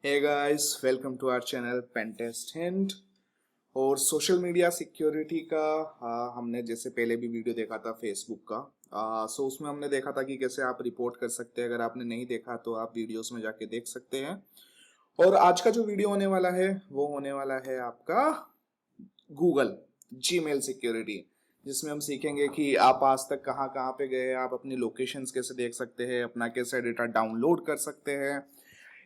Hey guys, welcome to our channel pentest hint. और social media security का हमने जैसे पहले भी वीडियो देखा था फेसबुक का। सो उसमें हमने देखा था कि कैसे आप रिपोर्ट कर सकते हैं। अगर आपने नहीं देखा तो आप वीडियोस में जाके देख सकते हैं। और आज का जो वीडियो होने वाला है वो होने वाला है आपका गूगल जीमेल सिक्योरिटी, जिसमें हम सीखेंगे कि आप आज तक कहाँ कहाँ पे गए, आप अपनी लोकेशंस कैसे देख सकते हैं, अपना कैसे डेटा डाउनलोड कर सकते हैं,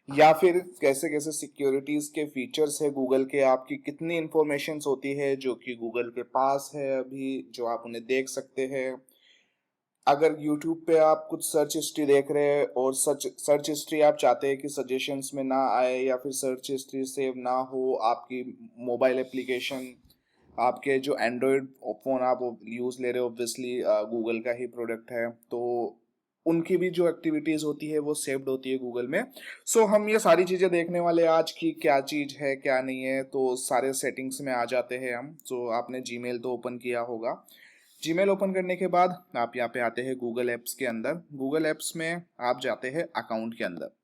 या फिर कैसे कैसे सिक्योरिटीज के फीचर्स है गूगल के, आपकी कितनी इंफॉर्मेशंस होती है जो कि गूगल के पास है अभी, जो आप उन्हें देख सकते हैं। अगर YouTube पे आप कुछ सर्च हिस्ट्री देख रहे हैं और सर्च हिस्ट्री आप चाहते हैं कि सजेशंस में ना आए या फिर सर्च हिस्ट्री सेव ना हो, आपकी मोबाइल एप्लीकेशन, आपके जो एंड्रॉयड फ़ोन आप यूज़ ले रहे हो, ऑब्वियसली गूगल का ही प्रोडक्ट है, तो उनकी भी जो एक्टिविटीज़ होती है वो सेव्ड होती है गूगल में। सो हम ये सारी चीज़ें देखने वाले हैं आज की, क्या चीज़ है क्या नहीं है। तो सारे सेटिंग्स में आ जाते हैं हम। सो आपने जीमेल तो ओपन किया होगा। जीमेल ओपन करने के बाद आप यहाँ पे आते हैं गूगल एप्स के अंदर। गूगल एप्स में आप जाते हैं अकाउंट के अंदर।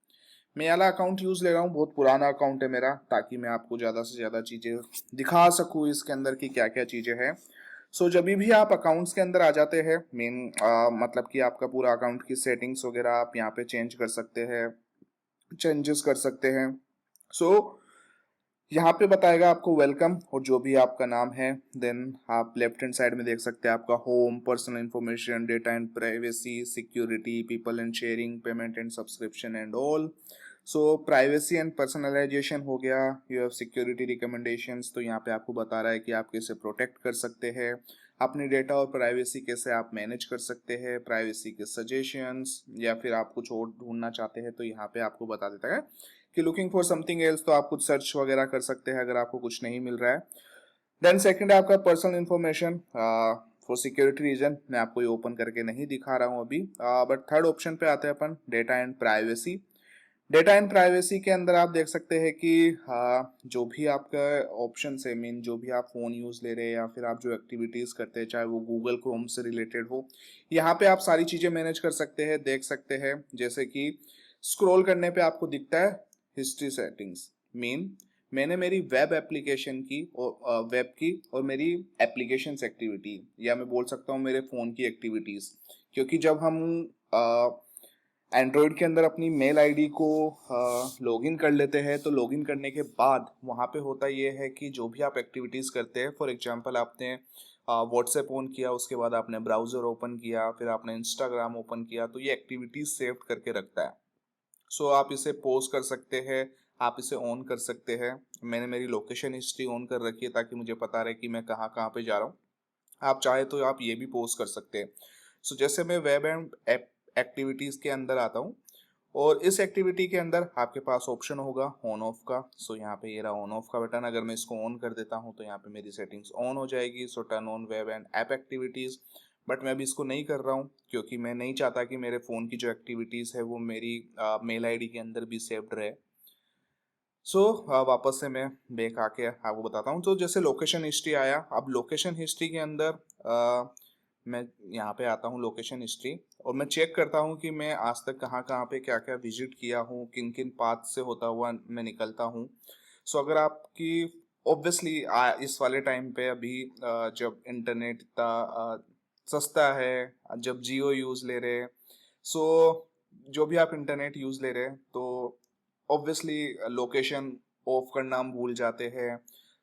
मैं ये वाला अकाउंट यूज़ ले रहा हूँ, बहुत पुराना अकाउंट है मेरा, ताकि मैं आपको ज़्यादा से ज़्यादा चीज़ें दिखा सकूँ इसके अंदर की क्या क्या चीज़ें हैं। सो जब भी आप अकाउंट्स के अंदर आ जाते हैं, मेन मतलब कि आपका पूरा अकाउंट की सेटिंग्स वगैरह आप यहाँ पे चेंज कर सकते हैं, चेंजेस कर सकते हैं। सो यहाँ पे बताएगा आपको वेलकम और जो भी आपका नाम है। देन आप लेफ्ट हैंड साइड में देख सकते हैं आपका home, personal information, data and privacy, security, people and sharing, payment and subscription and all. So privacy and personalisation हो गया। यू हैव सिक्योरिटी रिकमेंडेशंस, तो यहाँ पे आपको बता रहा है कि आप कैसे प्रोटेक्ट कर सकते हैं अपनी डेटा और प्राइवेसी, कैसे आप मैनेज कर सकते हैं, प्राइवेसी के सजेशंस, या फिर आप कुछ और ढूंढना चाहते हैं तो यहाँ पे आपको बता देता है कि लुकिंग फॉर समथिंग एल्स, तो आप कुछ सर्च वगैरह कर सकते हैं अगर आपको कुछ नहीं मिल रहा है। देन सेकंड है आपका personal information. For security reason मैं आपको ये ओपन करके नहीं दिखा रहा हूँ अभी, बट थर्ड ऑप्शन पे आते हैं अपन, data and privacy. Data and privacy के अंदर आप देख सकते हैं कि जो भी आपका ऑप्शन है, मीन जो भी आप फ़ोन यूज़ ले रहे हैं या फिर आप जो एक्टिविटीज़ करते हैं, चाहे वो गूगल क्रोम से रिलेटेड हो, यहाँ पे आप सारी चीज़ें मैनेज कर सकते हैं, देख सकते हैं। जैसे कि स्क्रॉल करने पे आपको दिखता है हिस्ट्री सेटिंग्स। मीन मैंने मेरी वेब एप्लीकेशन की और वेब की और मेरी एप्लीकेशंस एक्टिविटी, या मैं बोल सकता हूँ मेरे फ़ोन की एक्टिविटीज़, क्योंकि जब हम एंड्रॉयड के अंदर अपनी मेल आईडी को लॉगिन कर लेते हैं, तो लॉगिन करने के बाद वहाँ पे होता ये है कि जो भी आप एक्टिविटीज़ करते हैं, फॉर एग्जांपल आपने व्हाट्सएप ऑन किया, उसके बाद आपने ब्राउज़र ओपन किया, फिर आपने इंस्टाग्राम ओपन किया, तो ये एक्टिविटीज़ सेव करके रखता है। सो आप इसे पॉज कर सकते हैं, आप इसे ऑन कर सकते हैं। मैंने मेरी लोकेशन हिस्ट्री ऑन कर रखी है ताकि मुझे पता रहे कि मैं कहाँ कहाँ पे जा रहा हूँ। आप चाहे तो आप ये भी पोस्ट कर सकते हैं। सो जैसे मैं वेब एंड ऐप एक्टिविटीज़ के अंदर आता हूँ, और इस एक्टिविटी के अंदर आपके पास ऑप्शन होगा ऑन ऑफ का। सो यहाँ पे ये रहा ऑन ऑफ का बटन। अगर मैं इसको ऑन कर देता हूँ तो यहाँ पे मेरी सेटिंग्स ऑन हो जाएगी। सो turn on web and app activities. But मैं अभी इसको नहीं कर रहा हूँ क्योंकि मैं नहीं चाहता कि मेरे फ़ोन की जो एक्टिविटीज़ है वो मेरी मेल आईडी के अंदर भी सेव्ड रहे। सो वापस से मैं बैक आके आपको बताता हूँ। तो जैसे लोकेशन हिस्ट्री आया, अब लोकेशन हिस्ट्री के अंदर मैं यहाँ पे आता हूँ लोकेशन हिस्ट्री, और मैं चेक करता हूँ कि मैं आज तक कहाँ कहाँ पे क्या क्या विजिट किया हूँ, किन किन पाथ से होता हुआ मैं निकलता हूँ। सो अगर आपकी ऑब्वियसली इस वाले टाइम पे अभी जब इंटरनेट इतना सस्ता है, जब जियो यूज़ ले रहे हैं, सो जो भी आप इंटरनेट यूज़ ले रहे हैं, तो ऑब्वियसली लोकेशन ऑफ करना हम भूल जाते हैं।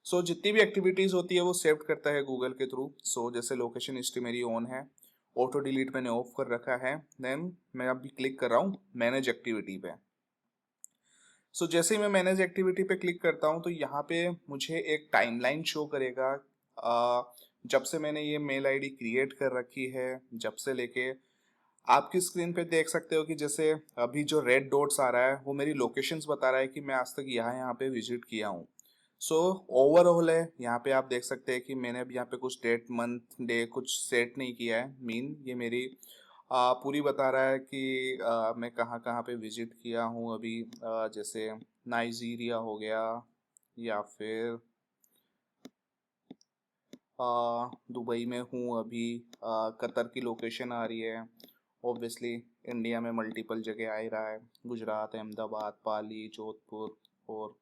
सो जितनी भी एक्टिविटीज़ होती है वो सेव करता है गूगल के थ्रू। सो जैसे लोकेशन हिस्ट्री मेरी ऑन है, ऑटो डिलीट मैंने ऑफ कर रखा है। देन मैं अभी क्लिक कर रहा हूँ मैनेज एक्टिविटी पे। सो जैसे ही मैं मैनेज एक्टिविटी पे क्लिक करता हूँ तो यहाँ पे मुझे एक टाइमलाइन शो करेगा। जब से मैंने ये मेल आईडी क्रिएट कर रखी है, जब से लेके आपकी स्क्रीन पे देख सकते हो कि जैसे अभी जो रेड डॉट्स आ रहा है वो मेरी लोकेशंस बता रहा है कि मैं आज तक यहाँ यहाँ पे विजिट किया हूँ। सो ओवरऑल है, यहाँ पे आप देख सकते हैं कि मैंने अभी यहाँ पे कुछ डेट मंथ डे कुछ सेट नहीं किया है। मीन ये मेरी पूरी बता रहा है कि मैं कहाँ कहाँ पे विजिट किया हूँ अभी। जैसे नाइजीरिया हो गया, या फिर दुबई में हूँ अभी। कतर की लोकेशन आ रही है। ऑब्वियसली इंडिया में मल्टीपल जगह आ ही रहा है, गुजरात, अहमदाबाद, पाली, जोधपुर, और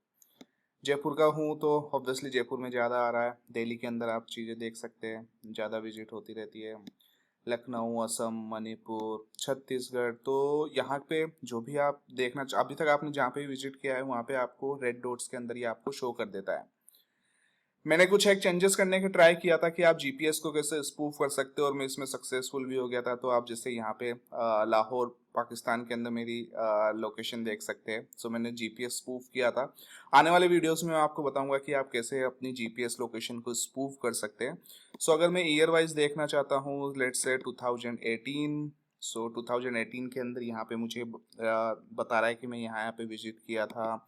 जयपुर का हूँ तो ऑब्वियसली जयपुर में ज़्यादा आ रहा है। दिल्ली के अंदर आप चीज़ें देख सकते हैं, ज़्यादा विजिट होती रहती है। लखनऊ, असम, मणिपुर, छत्तीसगढ़, तो यहाँ पे जो भी आप देखना अभी तक आपने जहाँ पे भी विजिट किया है वहाँ पे आपको रेड डॉट्स के अंदर ये आपको शो कर देता है। मैंने कुछ एक चेंजेस करने की ट्राई किया था कि आप जीपीएस को कैसे स्पूफ कर सकते हो, और मैं इसमें सक्सेसफुल भी हो गया था। तो आप जैसे यहाँ पे लाहौर पाकिस्तान के अंदर मेरी लोकेशन देख सकते हैं। सो मैंने जीपीएस स्पूफ किया था। आने वाले वीडियोस में मैं आपको बताऊंगा कि आप कैसे अपनी जीपीएस लोकेशन को स्पूफ कर सकते हैं। सो अगर मैं ईयर वाइज देखना चाहता हूँ, लेट्स से 2018, सो 2018 के अंदर यहाँ पे मुझे बता रहा है कि मैं यहाँ पे विजिट किया था,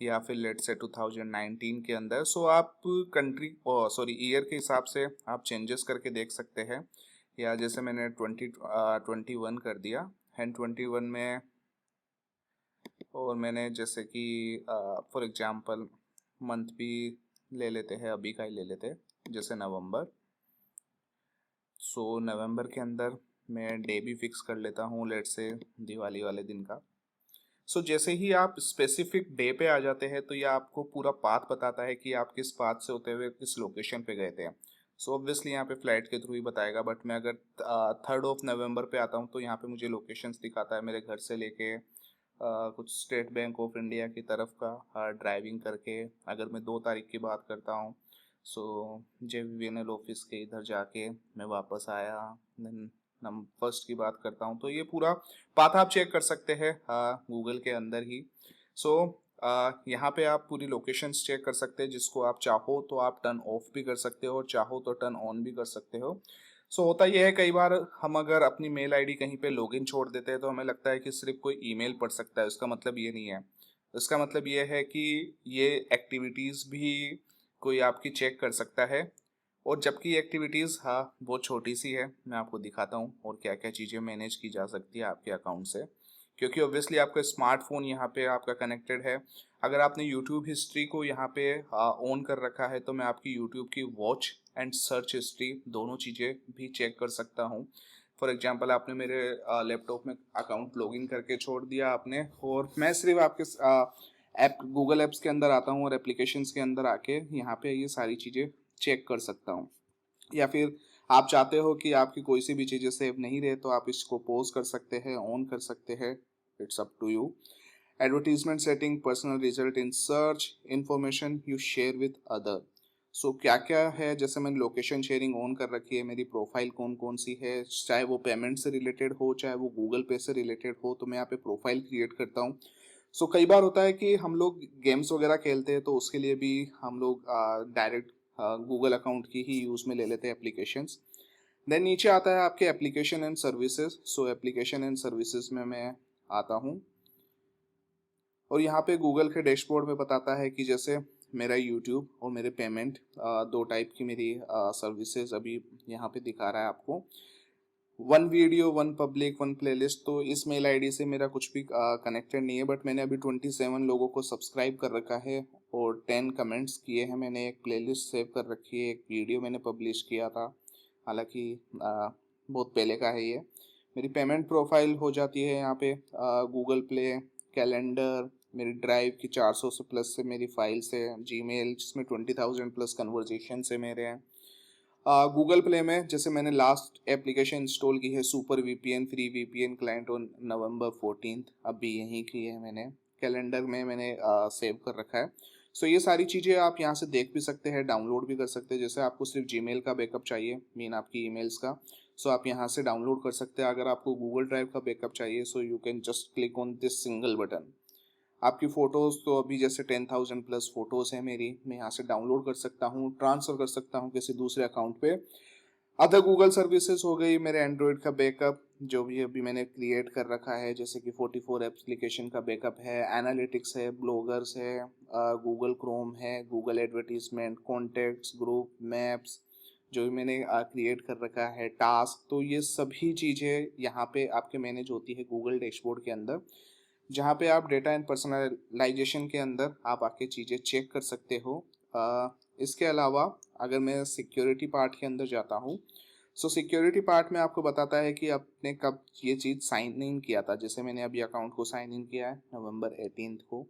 या फिर लेट से 2019 के अंदर। सो आप कंट्री सॉरी ईयर के हिसाब से आप चेंजेस करके देख सकते हैं। या जैसे मैंने 2021 कर दिया, एंड 21 में, और मैंने जैसे कि फॉर एग्जांपल मंथ भी ले लेते हैं, अभी का ही ले लेते हैं, जैसे नवंबर। सो नवंबर के अंदर मैं डे भी फिक्स कर लेता हूँ, लेट से दिवाली वाले दिन का। सो जैसे ही आप स्पेसिफिक डे पे आ जाते हैं तो ये आपको पूरा पाथ बताता है कि आप किस पाथ से होते हुए किस लोकेशन पे गए थे। सो ऑब्वियसली यहाँ पे फ्लाइट के थ्रू ही बताएगा, बट मैं अगर 3rd of November पे आता हूँ तो यहाँ पे मुझे लोकेशंस दिखाता है, मेरे घर से लेके कुछ स्टेट बैंक ऑफ इंडिया की तरफ का ड्राइविंग करके। अगर मैं 2 तारीख की बात करता हूँ, सो JVNL ऑफिस के इधर जाके मैं वापस आया। देन नम फर्स्ट की बात करता हूँ, तो ये पूरा पाथ आप चेक कर सकते हैं गूगल के अंदर ही। सो यहाँ पे आप पूरी लोकेशंस चेक कर सकते हैं, जिसको आप चाहो तो आप टर्न ऑफ भी कर सकते हो और चाहो तो टर्न ऑन भी कर सकते हो। सो होता यह है, कई बार हम अगर अपनी मेल आईडी कहीं पे लॉगिन छोड़ देते हैं तो हमें लगता है कि सिर्फ कोई ईमेल पढ़ सकता है। उसका मतलब ये नहीं है। इसका मतलब ये है कि ये एक्टिविटीज़ भी कोई आपकी चेक कर सकता है। और जबकि एक्टिविटीज़, हाँ, वो छोटी सी है, मैं आपको दिखाता हूँ और क्या क्या चीज़ें मैनेज की जा सकती है आपके अकाउंट से। क्योंकि ऑब्वियसली आपका स्मार्टफोन यहाँ पे आपका कनेक्टेड है। अगर आपने यूट्यूब हिस्ट्री को यहाँ पे ऑन कर रखा है तो मैं आपकी यूट्यूब की वॉच एंड सर्च हिस्ट्री दोनों चीज़ें भी चेक कर सकता हूँ। फॉर एग्जांपल आपने मेरे लैपटॉप में अकाउंट लॉगिन करके छोड़ दिया आपने, और मैं सिर्फ आपके ऐप गूगल एप्स के अंदर आता हूँ और एप्लीकेशंस के अंदर आके यहाँ पे ये सारी चीज़ें चेक कर सकता हूँ। या फिर आप चाहते हो कि आपकी कोई सी भी चीज़ें सेव नहीं रहे तो आप इसको पॉज कर सकते हैं, ऑन कर सकते हैं, it's up to you. Advertisement setting, personal result in search, information you share with other. So क्या क्या है, जैसे मैंने लोकेशन शेयरिंग ऑन कर रखी है, मेरी प्रोफाइल कौन कौन सी है, चाहे वो पेमेंट से रिलेटेड हो चाहे वो गूगल पे से रिलेटेड हो, तो मैं यहाँ पे प्रोफाइल क्रिएट करता हूँ। सो कई बार होता है कि हम लोग गेम्स वगैरह खेलते हैं तो उसके लिए भी हम लोग डायरेक्ट गूगल अकाउंट की ही यूज़ में ले लेते हैं एप्लीकेशंस। देन नीचे आता है आपके application and services. So application and services में मैं आता हूँ और यहाँ पे गूगल के डैशबोर्ड में बताता है कि जैसे मेरा यूट्यूब और मेरे पेमेंट, 2 टाइप की मेरी सर्विसेज अभी यहाँ पे दिखा रहा है आपको। 1 वीडियो, 1 पब्लिक, 1 प्लेलिस्ट। तो इस मेल आईडी से मेरा कुछ भी कनेक्टेड नहीं है, बट मैंने अभी 27 लोगों को सब्सक्राइब कर रखा है और 10 कमेंट्स किए हैं। मैंने एक प्लेलिस्ट सेव कर रखी है, एक वीडियो मैंने पब्लिश किया था, हालांकि बहुत पहले का है ये। मेरी पेमेंट प्रोफाइल हो जाती है यहाँ पे गूगल प्ले, कैलेंडर, मेरी ड्राइव की 400 से प्लस से मेरी फाइल्स है, जीमेल जिसमें 20,000 प्लस कन्वर्जेशन से मेरे हैं। गूगल प्ले में जैसे मैंने लास्ट एप्लीकेशन इंस्टॉल की है super VPN, free VPN client, on November 14, अभी यही की है मैंने। कैलेंडर में मैंने सेव कर रखा है। सो ये सारी चीज़ें आप यहाँ से देख भी सकते हैं, डाउनलोड भी कर सकते हैं। जैसे आपको सिर्फ जीमेल का बैकअप चाहिए, मीन आपकी ईमेल्स का, सो आप यहाँ से डाउनलोड कर सकते हैं। अगर आपको गूगल ड्राइव का बैकअप चाहिए, सो you can just click on this single button. आपकी फ़ोटोज़ तो अभी जैसे 10,000 प्लस फ़ोटोज़ हैं मेरी, मैं यहाँ से डाउनलोड कर सकता हूँ, ट्रांसफ़र कर सकता हूँ किसी दूसरे अकाउंट पे। अदर गूगल सर्विसेज हो गई, मेरे एंड्रॉयड का बैकअप जो भी अभी मैंने क्रिएट कर रखा है, जैसे कि 44 एप्लीकेशन का बैकअप है, एनालिटिक्स है, ब्लॉगर्स है, गूगल क्रोम है, Google advertisement, contacts, group, maps, जो भी मैंने क्रिएट कर रखा है, टास्क। तो ये सभी चीज़ें यहाँ पे आपके मैनेज होती है गूगल डैशबोर्ड के अंदर, जहाँ पे आप डेटा एंड पर्सनलाइजेशन के अंदर आप आके चीज़ें चेक कर सकते हो। इसके अलावा अगर मैं सिक्योरिटी पार्ट के अंदर जाता हूँ, सो सिक्योरिटी पार्ट में आपको बताता है कि आपने कब ये चीज़ साइन इन किया था। जैसे मैंने अभी अकाउंट को साइन इन किया है November 18 को।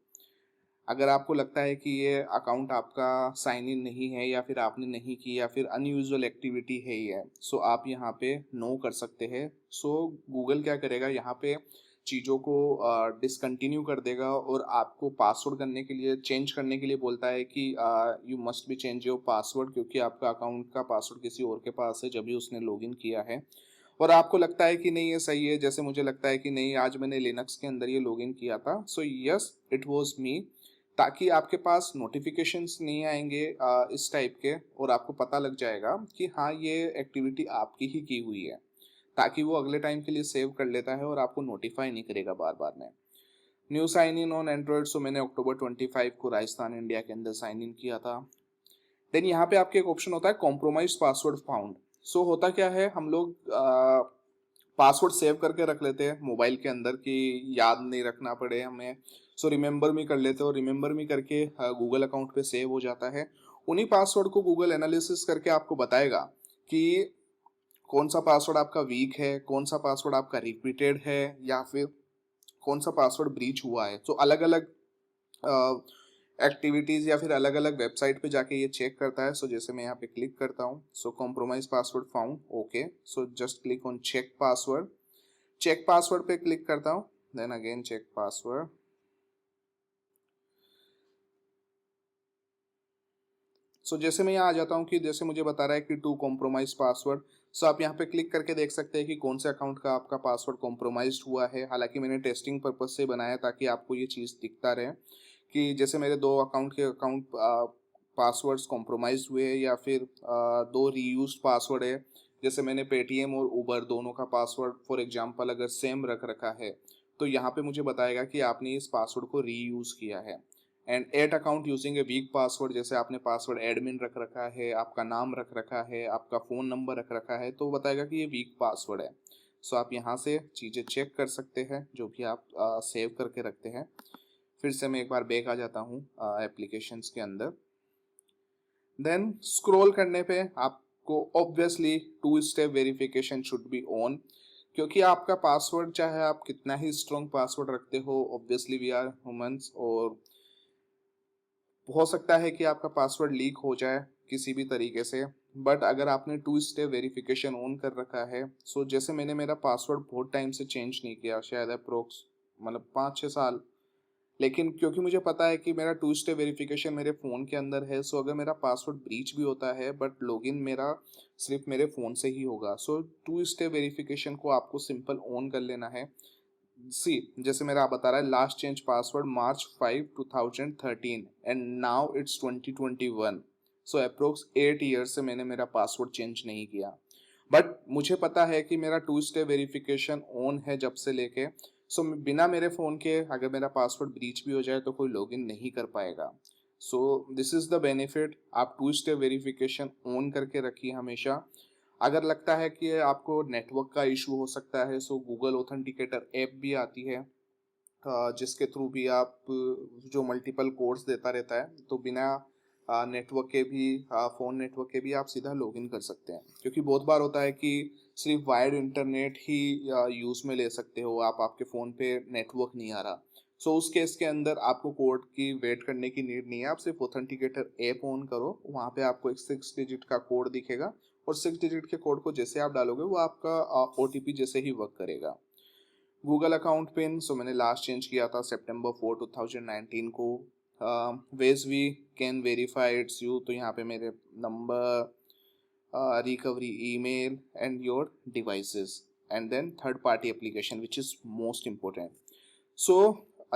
अगर आपको लगता है कि ये अकाउंट आपका साइन इन नहीं है या फिर आपने नहीं की या फिर अनयूजुअल एक्टिविटी है ये, सो आप यहाँ पे नो कर सकते हैं। सो गूगल क्या करेगा, यहाँ पे चीज़ों को डिसकंटिन्यू कर देगा और आपको पासवर्ड करने के लिए, चेंज करने के लिए बोलता है कि you must be change your password, क्योंकि आपका अकाउंट का पासवर्ड किसी और के पास है जब भी उसने लॉगिन किया है। और आपको लगता है कि नहीं ये सही है, जैसे मुझे लगता है कि नहीं आज मैंने लिनक्स के अंदर ये लॉगिन किया था, so yes it was me, ताकि आपके पास नोटिफिकेशंस नहीं आएंगे इस टाइप के, और आपको पता लग जाएगा कि हाँ ये एक्टिविटी आपकी ही की हुई है, ताकि वो अगले टाइम के लिए सेव कर लेता है और आपको नोटिफाई नहीं करेगा बार बार में। New sign in on Android, so मैंने अक्टूबर 25 को राजस्थान इंडिया के अंदर साइन इन किया था। देन यहाँ पे आपके एक ऑप्शन होता है कॉम्प्रोमाइज पासवर्ड फाउंड। सो होता क्या है, हम लोग पासवर्ड सेव करके रख लेते हैं मोबाइल के अंदर कि याद नहीं रखना पड़े हमें, सो रिमेंबर भी कर लेते हैं, और रिमेंबर भी करके गूगल अकाउंट पे सेव हो जाता है। उन्हीं पासवर्ड को गूगल एनालिसिस करके आपको बताएगा कि कौन सा पासवर्ड आपका वीक है, कौन सा पासवर्ड आपका रिपीटेड है, या फिर कौन सा पासवर्ड ब्रीच हुआ है। तो अलग अलग एक्टिविटीज़ या फिर अलग अलग वेबसाइट पे जाके ये चेक करता है। सो जैसे मैं यहाँ पे क्लिक करता हूँ, so compromise password found, okay, so just click on check password. Check password पे क्लिक करता हूँ, then again check password. So जैसे मैं यहाँ आ जाता हूँ कि जैसे मुझे बता रहा है कि टू कॉम्प्रोमाइज पासवर्ड, सो आप यहाँ पे क्लिक करके देख सकते हैं कि कौन से अकाउंट का आपका पासवर्ड कॉम्प्रोमाइज हुआ है। हालांकि मैंने टेस्टिंग पर्पज से बनाया ताकि आपको ये चीज़ दिखता रहे कि जैसे मेरे दो अकाउंट के पासवर्ड्स कॉम्प्रोमाइज हुए हैं, या फिर दो रीयूज पासवर्ड है, जैसे मैंने पेटीएम और उबर दोनों का पासवर्ड फॉर एग्जांपल अगर सेम रख रखा है, तो यहाँ पे मुझे बताएगा कि आपने इस पासवर्ड को रीयूज किया है। And at account using a weak password, जैसे आपने पासवर्ड एडमिन रख रखा है, आपका नाम रख रखा है, आपका फ़ोन नंबर रख रखा है, तो बताएगा कि ये वीक पासवर्ड है। सो आप यहाँ से चीज़ें चेक कर सकते हैं जो भी आप सेव करके रखते हैं। फिर से मैं एक बार बैक आ जाता हूँ एप्लीकेशंस के अंदर। देन स्क्रॉल करने पे आपको obviously two step verification should be on, क्योंकि आपका पासवर्ड चाहे आप कितना ही स्ट्रॉन्ग पासवर्ड रखते हो, ऑब्वियसली वी आर ह्यूमंस, और हो सकता है कि आपका पासवर्ड लीक हो जाए किसी भी तरीके से। बट अगर आपने टू स्टेप वेरिफिकेशन ऑन कर रखा है, सो जैसे मैंने मेरा पासवर्ड बहुत टाइम से चेंज नहीं किया, शायद अप्रोक्स मतलब 5-6 साल, लेकिन क्योंकि मुझे पता है कि मेरा टू स्टेप वेरिफिकेशन मेरे फ़ोन के अंदर है, सो अगर मेरा पासवर्ड ब्रीच भी होता है बट लॉगिन मेरा सिर्फ मेरे फ़ोन से ही होगा। सो टू स्टेप वेरिफिकेशन को आपको सिंपल ऑन कर लेना है। सी जैसे मेरा आप बता रहा है last change password March 5, 2013 and now it's 2021, so approx 8 year से मैंने मेरा पासवर्ड चेंज नहीं किया। बट मुझे पता है कि मेरा टू स्टेप वेरिफिकेशन ऑन है जब से लेके, सो बिना मेरे फ़ोन के अगर मेरा पासवर्ड ब्रीच भी हो जाए तो कोई लॉगिन नहीं कर पाएगा। So this is the benefit, आप टू स्टेप वेरिफिकेशन ऑन करके रखिए हमेशा। अगर लगता है कि आपको नेटवर्क का इशू हो सकता है, सो गूगल ऑथेंटिकेटर ऐप भी आती है जिसके थ्रू भी आप जो मल्टीपल कोड्स देता रहता है, तो बिना नेटवर्क के भी फ़ोन नेटवर्क के भी आप सीधा लॉगिन कर सकते हैं। क्योंकि बहुत बार होता है कि सिर्फ वायर्ड इंटरनेट ही यूज़ में ले सकते हो आप, आपके फ़ोन पे नेटवर्क नहीं आ रहा, सो उस केस के अंदर आपको कोड की वेट करने की नीड नहीं है, आप सिर्फ ऑथेंटिकेटर ऐप ऑन करो, वहाँ पे आपको एक 6 डिजिट का कोड दिखेगा, और 6 डिजिट के कोड को जैसे आप डालोगे वो आपका OTP जैसे ही वर्क करेगा। गूगल अकाउंट पिन, सो मैंने लास्ट चेंज किया था September 4, 2019 को। Ways we can verify it's you, तो यहाँ पे मेरे नंबर, recovery email and your devices, and then third party application which is most important. So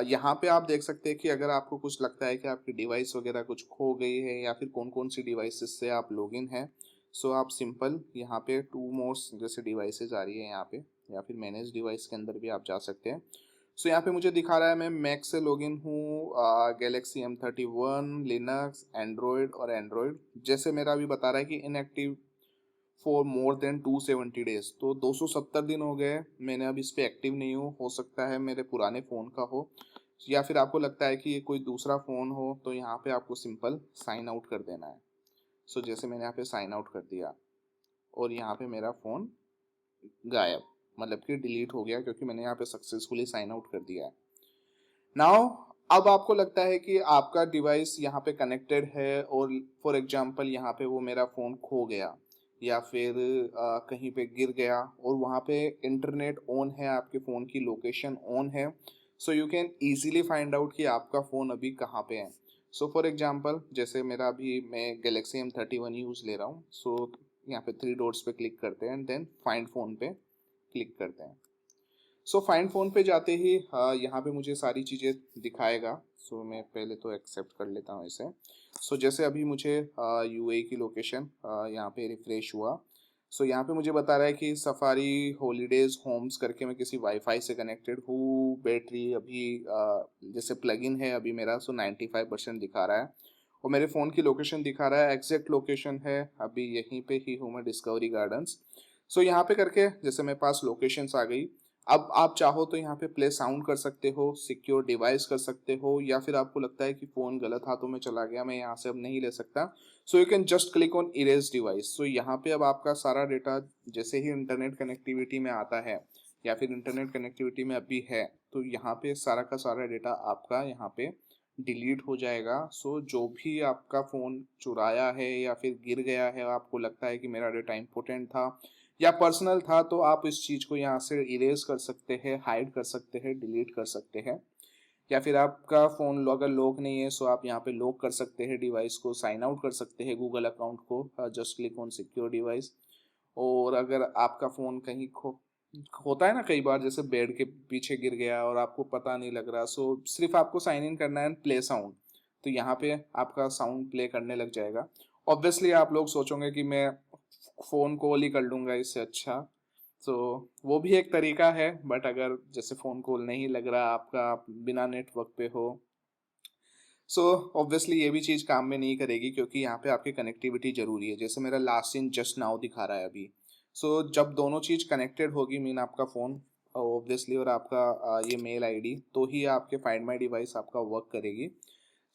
यहाँ पे आप देख सकते हैं कि अगर आपको कुछ लगता है कि आपकी डिवाइस वगैरह कुछ खो गई है या फिर कौन कौन सी डिवाइसेस से आप लॉगिन हैं, सो आप सिंपल यहाँ पे टू मोर्स जैसे डिवाइसेस आ रही है यहाँ पे, या फिर मैनेज डिवाइस के अंदर भी आप जा सकते हैं। सो यहाँ पे मुझे दिखा रहा है मैं मैक से लॉगिन हूँ, गैलेक्सी M31, लिनक्स, एंड्रॉयड और एंड्रॉयड, जैसे मेरा अभी बता रहा है कि inactive for more than 270 days, तो 270 दिन हो गए मैंने अब इस पे एक्टिव नहीं हूँ। हो सकता है मेरे पुराने फ़ोन का हो, या फिर आपको लगता है कि ये कोई दूसरा फ़ोन हो, तो यहाँ पे आपको सिंपल साइन आउट कर देना है। सो जैसे मैंने यहाँ पे साइन आउट कर दिया और यहाँ पे मेरा फ़ोन गायब, मतलब कि डिलीट हो गया, क्योंकि मैंने यहाँ पे सक्सेसफुली साइन आउट कर दिया है। नाउ अब आपको लगता है कि आपका डिवाइस यहाँ पे कनेक्टेड है और फॉर एग्जांपल यहाँ पे वो मेरा फ़ोन खो गया या फिर कहीं पे गिर गया और वहाँ पे इंटरनेट ऑन है, आपके फ़ोन की लोकेशन ऑन है, सो you can easily find out कि आपका फ़ोन अभी कहाँ पे है। सो फॉर एग्जांपल जैसे मेरा अभी मैं गैलेक्सी M31 यूज़ ले रहा हूँ, सो यहाँ पे 3 डॉट्स पे क्लिक करते हैं एंड देन फाइंड फ़ोन पे क्लिक करते हैं। सो फाइंड फ़ोन पे जाते ही यहाँ पे मुझे सारी चीज़ें दिखाएगा। सो मैं पहले तो एक्सेप्ट कर लेता हूँ इसे। सो जैसे अभी मुझे यूएई की लोकेशन यहाँ पे रिफ्रेश हुआ। सो यहाँ पे मुझे बता रहा है कि सफारी हॉलीडेज़ होम्स करके मैं किसी वाईफाई से कनेक्टेड हूँ। बैटरी अभी जैसे प्लग इन है अभी मेरा, सो 95% दिखा रहा है और मेरे फ़ोन की लोकेशन दिखा रहा है, एग्जैक्ट लोकेशन है अभी यहीं पे ही हूँ मैं, डिस्कवरी गार्डन्स। सो यहाँ पे करके जैसे मेरे पास लोकेशंस आ गई। अब आप चाहो तो यहाँ पे प्ले साउंड कर सकते हो, सिक्योर डिवाइस कर सकते हो, या फिर आपको लगता है कि फ़ोन गलत हाथों में चला गया, मैं यहाँ से अब नहीं ले सकता, so you can just click on erase device. So यहाँ पे अब आपका सारा डेटा जैसे ही इंटरनेट कनेक्टिविटी में आता है या फिर इंटरनेट कनेक्टिविटी में अभी है, तो यहाँ पे सारा का सारा डेटा आपका यहाँ पे डिलीट हो जाएगा। सो जो भी आपका फ़ोन चुराया है या फिर गिर गया है, आपको लगता है कि मेरा डेटा इंपॉर्टेंट था या पर्सनल था, तो आप इस चीज़ को यहाँ से इरेज कर सकते हैं, हाइड कर सकते हैं, डिलीट कर सकते हैं। या फिर आपका फ़ोन अगर लॉक नहीं है, सो आप यहाँ पे लॉक कर सकते हैं डिवाइस को, साइन आउट कर सकते हैं गूगल अकाउंट को, just click on secure device. और अगर आपका फ़ोन कहीं खो होता है ना कई बार, जैसे बेड के पीछे गिर गया और आपको पता नहीं लग रहा, सो सिर्फ आपको साइन इन करना है, प्ले साउंड, तो यहाँ पे आपका साउंड प्ले करने लग जाएगा। ऑब्वियसली आप लोग सोचोगे कि मैं फ़ोन कॉल ही कर लूँगा इससे अच्छा, तो वो भी एक तरीका है, बट अगर जैसे फ़ोन कॉल नहीं लग रहा आपका, आप बिना नेटवर्क पे हो, सो ऑब्वियसली ये भी चीज़ काम में नहीं करेगी क्योंकि यहाँ पे आपकी कनेक्टिविटी ज़रूरी है। जैसे मेरा लास्ट सीन जस्ट नाउ दिखा रहा है अभी, सो जब दोनों चीज़ कनेक्टेड होगी, मीन आपका फ़ोन ऑब्वियसली और आपका ये मेल आईडी, तो ही आपके फाइंड माई डिवाइस आपका वर्क करेगी।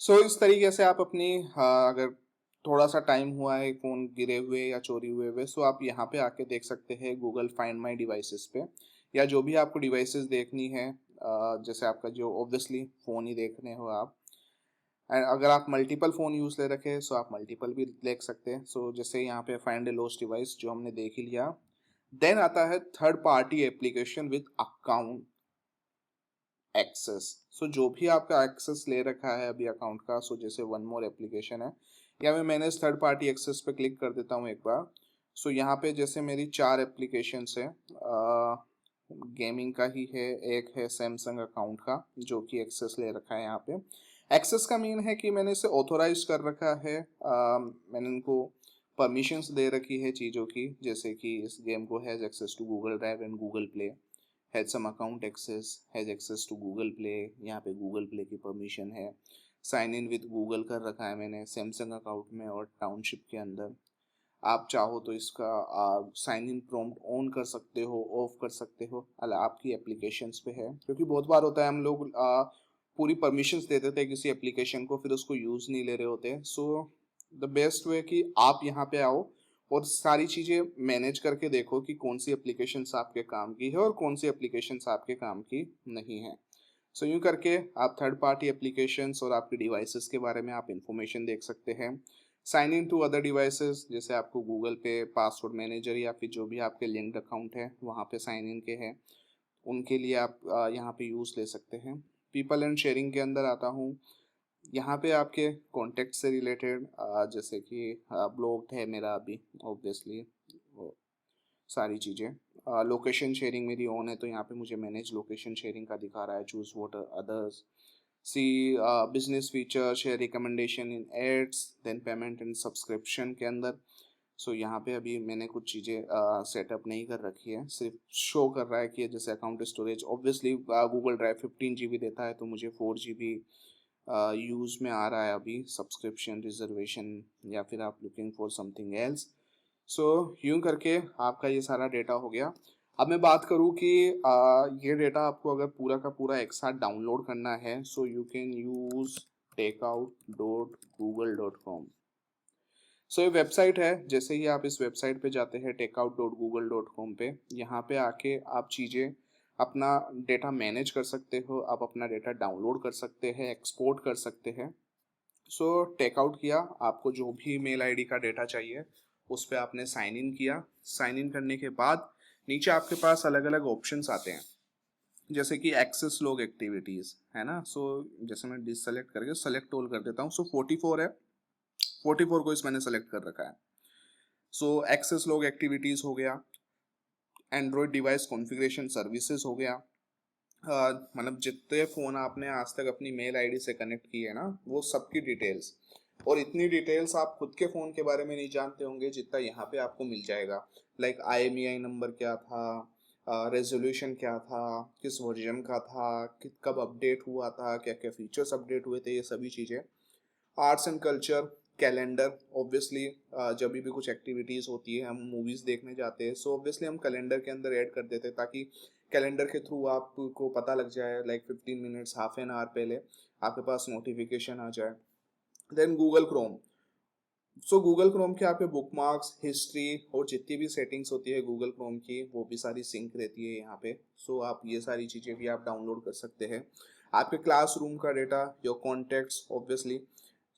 सो इस तरीके से आप अपनी अगर थोड़ा सा टाइम हुआ है फ़ोन गिरे हुए या चोरी हुए हुए, सो आप यहाँ पे आके देख सकते हैं गूगल फाइंड माई डिवाइसेस पे, या जो भी आपको डिवाइसेस देखनी है, जैसे आपका जो ऑब्वियसली फ़ोन ही देख रहे हो आप, एंड अगर आप मल्टीपल फ़ोन यूज़ ले रखे हैं, सो आप मल्टीपल भी देख सकते हैं। सो जैसे यहाँ पे फाइंड ए लॉस्ट डिवाइस जो हमने देख ही लिया, देन आता है third party application with account access. So जो भी आपका एक्सेस ले रखा है अभी अकाउंट का, सो जैसे वन मोर एप्लीकेशन है, या मैं मैनेज थर्ड पार्टी एक्सेस पे क्लिक कर देता हूँ एक बार। सो यहाँ पे जैसे मेरी 4 एप्लीकेशंस है, गेमिंग का ही है, एक है सैमसंग अकाउंट का जो कि एक्सेस ले रखा है यहाँ पे। एक्सेस का मीन है कि मैंने इसे ऑथोराइज कर रखा है, मैंने इनको परमिशंस दे रखी है चीज़ों की, जैसे कि इस गेम को has access to Google Drive and Google Play, has some account access, has access to Google Play, यहाँ पे गूगल प्ले की परमिशन है, साइन इन विद गूगल कर रखा है मैंने सैमसंग अकाउंट में और टाउनशिप के अंदर। आप चाहो तो इसका साइन इन प्रॉम्प्ट ऑन कर सकते हो, ऑफ कर सकते हो, अला आपकी एप्लीकेशंस पे है, क्योंकि बहुत बार होता है हम लोग पूरी परमिशंस दे देते हैं किसी एप्लीकेशन को, फिर उसको यूज़ नहीं ले रहे होते। सो द बेस्ट वे कि आप यहाँ पे आओ और सारी चीज़ें मैनेज करके देखो कि कौन सी एप्लीकेशंस आपके काम की है और कौन सी एप्लीकेशंस आपके काम की नहीं है। सो यूँ करके आप थर्ड पार्टी एप्लीकेशंस और आपके डिवाइसेस के बारे में आप इंफॉर्मेशन देख सकते हैं। Sign in to other devices, जैसे आपको गूगल पे पासवर्ड मैनेजर या फिर जो भी आपके लिंक्ड अकाउंट है वहाँ पे साइन इन के हैं, उनके लिए आप यहाँ पे यूज़ ले सकते हैं। पीपल एंड शेयरिंग के अंदर आता हूँ, यहाँ पे आपके कॉन्टेक्ट से रिलेटेड जैसे कि ब्लॉग्ड है मेरा अभी ऑब्वियसली वो सारी चीज़ें। लोकेशन शेयरिंग मेरी ऑन है, तो यहाँ पे मुझे मैनेज लोकेशन शेयरिंग का दिखा रहा है, choose what others, see business feature, share recommendation in ads, then payment and subscription के अंदर। सो यहाँ पे अभी मैंने कुछ चीज़ें सेटअप नहीं कर रखी है, सिर्फ शो कर रहा है कि जैसे account storage obviously Google drive 15 GB देता है, तो मुझे 4 GB यूज़ में आ रहा है अभी, सब्सक्रिप्शन रिजर्वेशन या फिर आप लुकिंग फॉर समथिंग एल्स। सो यूँ करके आपका ये सारा डेटा हो गया। अब मैं बात करूँ कि ये डेटा आपको अगर पूरा का पूरा एक साथ डाउनलोड करना है, सो यू कैन यूज़ takeout.google.com। सो ये वेबसाइट है, जैसे ही आप इस वेबसाइट पे जाते हैं takeout.google.com पे, यहाँ पे आके आप चीज़ें अपना डेटा मैनेज कर सकते हो, आप अपना डेटा डाउनलोड कर सकते हैं, एक्सपोर्ट कर सकते हैं। सो टेकआउट किया, आपको जो भी मेल आईडी का डेटा चाहिए उस पर आपने साइन इन किया। साइन इन करने के बाद नीचे आपके पास अलग अलग ऑप्शंस आते हैं, जैसे कि एक्सेस लॉग एक्टिविटीज है ना। सो जैसे मैं डिससेलेक्ट करके सेलेक्ट ऑल कर देता हूँ। सो 44 है, 44 को इस मैंने सेलेक्ट कर रखा है। सो एक्सेस लॉग एक्टिविटीज हो गया, एंड्रॉयड डिवाइस कॉन्फ़िगरेशन सर्विसेज हो गया। मतलब जितने फ़ोन आपने आज तक अपनी मेल आईडी से कनेक्ट किए ना, वो सबकी डिटेल्स। और इतनी डिटेल्स आप खुद के फ़ोन के बारे में नहीं जानते होंगे जितना यहाँ पे आपको मिल जाएगा। लाइक IMEI नंबर क्या था, रेजोल्यूशन क्या था, किस वर्जन का था, कब अपडेट हुआ था, क्या क्या फीचर्स अपडेट हुए थे, ये सभी चीज़ें। Arts and culture, calendar, obviously जब भी कुछ एक्टिविटीज़ होती है, हम मूवीज़ देखने जाते हैं, सो ऑब्वियसली हम कैलेंडर के अंदर ऐड कर देते हैं ताकि कैलेंडर के थ्रू आपको पता लग जाए, like 15 minutes, half an hour पहले आपके पास नोटिफिकेशन आ जाए। Then Google Chrome. So Google Chrome के आपके बुक मार्क्स, हिस्ट्री और जितनी भी सेटिंग्स होती है गूगल क्रोम की, वो भी सारी सिंक रहती है यहाँ पे। सो आप ये सारी चीज़ें भी आप डाउनलोड कर सकते हैं। आपके क्लासरूम का डेटा, योर कॉन्टेक्ट्स ऑब्वियसली,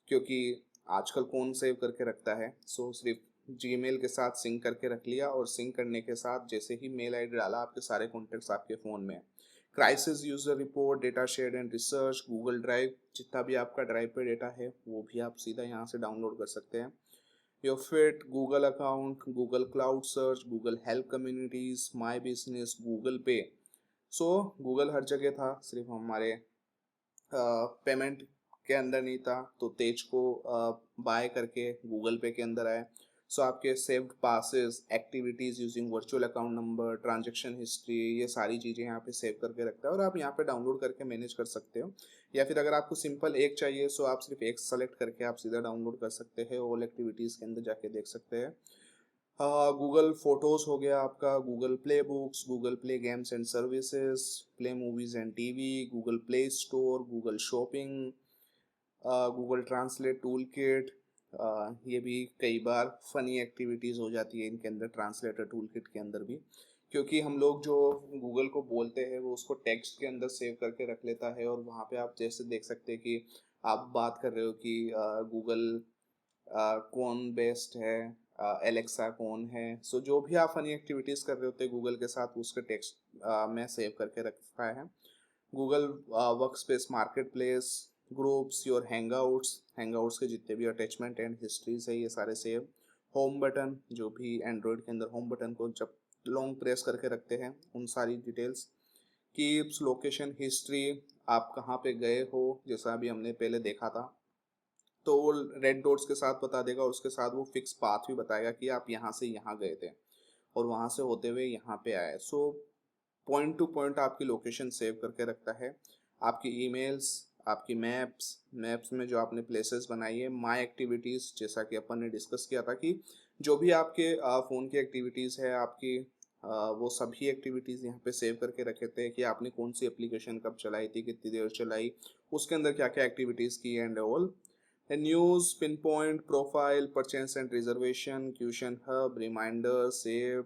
क्योंकि आजकल कौन सेव करके रखता है। सो सिर्फ जीमेल के साथ सिंक करके रख लिया, और सिंक करने के साथ जैसे ही मेल आईडी डाला आपके सारे कॉन्टेक्ट्स आपके फ़ोन में। Crisis user report, data share and research, Google drive, जितना भी आपका ड्राइव पे डेटा है वो भी आप सीधा यहाँ से डाउनलोड कर सकते हैं। Your fit, Google account, Google cloud search, Google help communities, my business, Google pay. So Google हर जगह था, सिर्फ हमारे पेमेंट के अंदर नहीं था, तो तेज को बाय करके गूगल पे के अंदर आए। सो आपके saved passes, activities using virtual account number, transaction history, ये सारी चीज़ें यहाँ पे सेव करके रखता है और आप यहाँ पे डाउनलोड करके मैनेज कर सकते हो। या फिर अगर आपको सिंपल एक चाहिए, सो आप सिर्फ एक सेलेक्ट करके आप सीधा डाउनलोड कर सकते हैं, ऑल एक्टिविटीज़ के अंदर जाके देख सकते हैं। गूगल फोटोज़ हो गया आपका, Google play books, Google play games and services, play movies and TV, Google play store, Google shopping, Google translate tool kit. ये भी कई बार फनी एक्टिविटीज़ हो जाती है इनके अंदर, ट्रांसलेटर टूल किट के अंदर भी, क्योंकि हम लोग जो गूगल को बोलते हैं वो उसको टेक्स्ट के अंदर सेव करके रख लेता है, और वहाँ पे आप जैसे देख सकते हैं कि आप बात कर रहे हो कि गूगल कौन बेस्ट है, एलेक्सा कौन है। सो जो भी आप फनी एक्टिविटीज़ कर रहे होते हैं गूगल के साथ, उसके टेक्स्ट में सेव करके रखा है। Google work space, market place, groups, your Hangouts, Hangouts के जितने भी अटैचमेंट एंड हिस्ट्रीज है ये सारे सेव। होम बटन, जो भी एंड्रॉयड के अंदर होम बटन को जब लॉन्ग प्रेस करके रखते हैं, उन सारी डिटेल्स। कीप्स लोकेशन हिस्ट्री, आप कहाँ पे गए हो, जैसा अभी हमने पहले देखा था, तो वो रेड डॉट्स के साथ बता देगा, और उसके साथ वो फिक्स पाथ भी बताएगा कि आप यहाँ से यहाँ गए थे और वहाँ से होते हुए यहाँ पे आए। सो पॉइंट टू पॉइंट आपकी लोकेशन सेव करके रखता है। आपकी ईमेल्स, आपकी मैप्स, मैप्स में जो आपने प्लेसेस बनाई है, माई एक्टिविटीज़, जैसा कि अपन ने डिस्कस किया था कि जो भी आपके फ़ोन की एक्टिविटीज़ है आपकी, वो सभी एक्टिविटीज़ यहाँ पे सेव करके रखे थे कि आपने कौन सी एप्लीकेशन कब चलाई थी, कितनी देर चलाई, उसके अंदर क्या क्या एक्टिविटीज़ की and all. News, pinpoint, profile, purchases and reservation, question hub, reminder, save,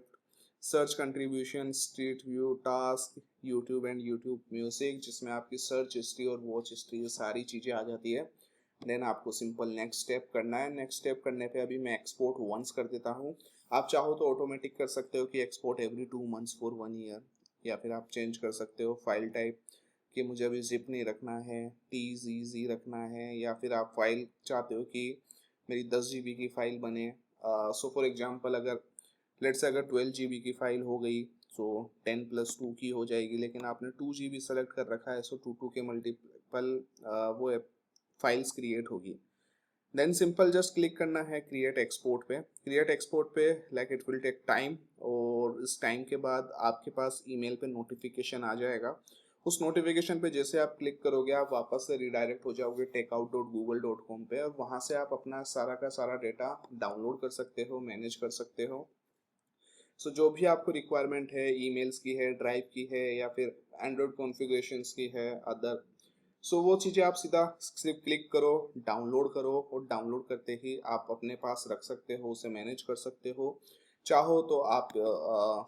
search contribution, street view, task, YouTube and YouTube music, जिसमें आपकी सर्च हिस्ट्री और वॉच हिस्ट्री ये सारी चीज़ें आ जाती है। देन आपको सिंपल नेक्स्ट स्टेप करना है। नेक्स्ट स्टेप करने पे अभी मैं एक्सपोर्ट वंस कर देता हूँ। आप चाहो तो ऑटोमेटिक कर सकते हो कि export every 2 months for 1 year, या फिर आप चेंज कर सकते हो फाइल टाइप कि मुझे अभी जिप नहीं रखना है, TZZ रखना है, या फिर आप फाइल चाहते हो कि मेरी 10 GB की फ़ाइल बने। सो फॉर एग्जांपल, अगर लेट्स से अगर 12 GB की फ़ाइल हो गई, सो 10+2 की हो जाएगी, लेकिन आपने 2 GB सेलेक्ट कर रखा है, सो 2 के मल्टीपल वो फाइल्स क्रिएट होगी। देन सिंपल जस्ट क्लिक करना है क्रिएट एक्सपोर्ट पे। क्रिएट एक्सपोर्ट पे like it will take time, और इस टाइम के बाद आपके पास ईमेल पे नोटिफिकेशन आ जाएगा। उस नोटिफिकेशन पे जैसे आप क्लिक करोगे, आप वापस से रिडायरेक्ट हो जाओगे takeout.google.com पे, और वहाँ से आप अपना सारा का सारा डेटा डाउनलोड कर सकते हो, मैनेज कर सकते हो। सो जो भी आपको रिक्वायरमेंट है, ईमेल्स की है, ड्राइव की है, या फिर एंड्रॉयड कॉन्फ़िगरेशंस की है, अदर, सो वो चीज़ें आप सीधा सिर्फ क्लिक करो, डाउनलोड करो, और डाउनलोड करते ही आप अपने पास रख सकते हो, उसे मैनेज कर सकते हो। चाहो तो आप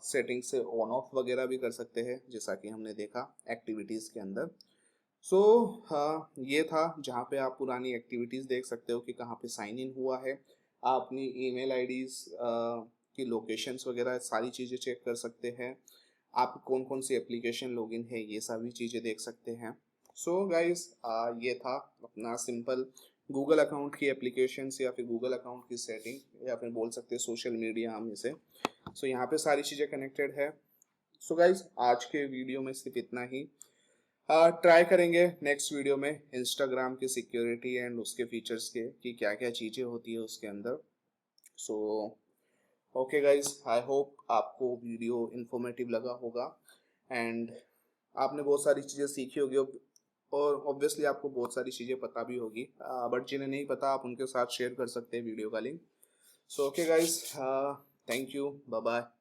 सेटिंग से ऑन ऑफ वगैरह भी कर सकते हैं, जैसा कि हमने देखा एक्टिविटीज़ के अंदर। सो ये था जहाँ पे आप पुरानी एक्टिविटीज़ देख सकते हो कि कहाँ पे साइन इन हुआ है। आप अपनी ईमेल आईडीज़ की लोकेशंस वगैरह सारी चीज़ें चेक कर सकते हैं। आप कौन कौन सी एप्लीकेशन लॉगिन है ये सभी चीज़ें देख सकते हैं। सो गाइस ये था अपना सिंपल गूगल अकाउंट की एप्लीकेशंस या फिर गूगल अकाउंट की सेटिंग, या फिर बोल सकते हैं सोशल मीडिया हम इसे। सो यहाँ पे सारी चीज़ें कनेक्टेड है। सो गाइज आज के वीडियो में सिर्फ इतना ही। ट्राई करेंगे नेक्स्ट वीडियो में इंस्टाग्राम की सिक्योरिटी एंड उसके फीचर्स के कि क्या क्या चीज़ें होती है उसके अंदर। सो ओके गाइज, आई होप आपको वीडियो इन्फॉर्मेटिव लगा होगा एंड आपने बहुत सारी चीज़ें सीखी होगी, और ऑब्वियसली आपको बहुत सारी चीज़ें पता भी होगी, बट जिन्हें नहीं पता आप उनके साथ शेयर कर सकते हैं वीडियो का link. So okay guys, thank you, bye bye.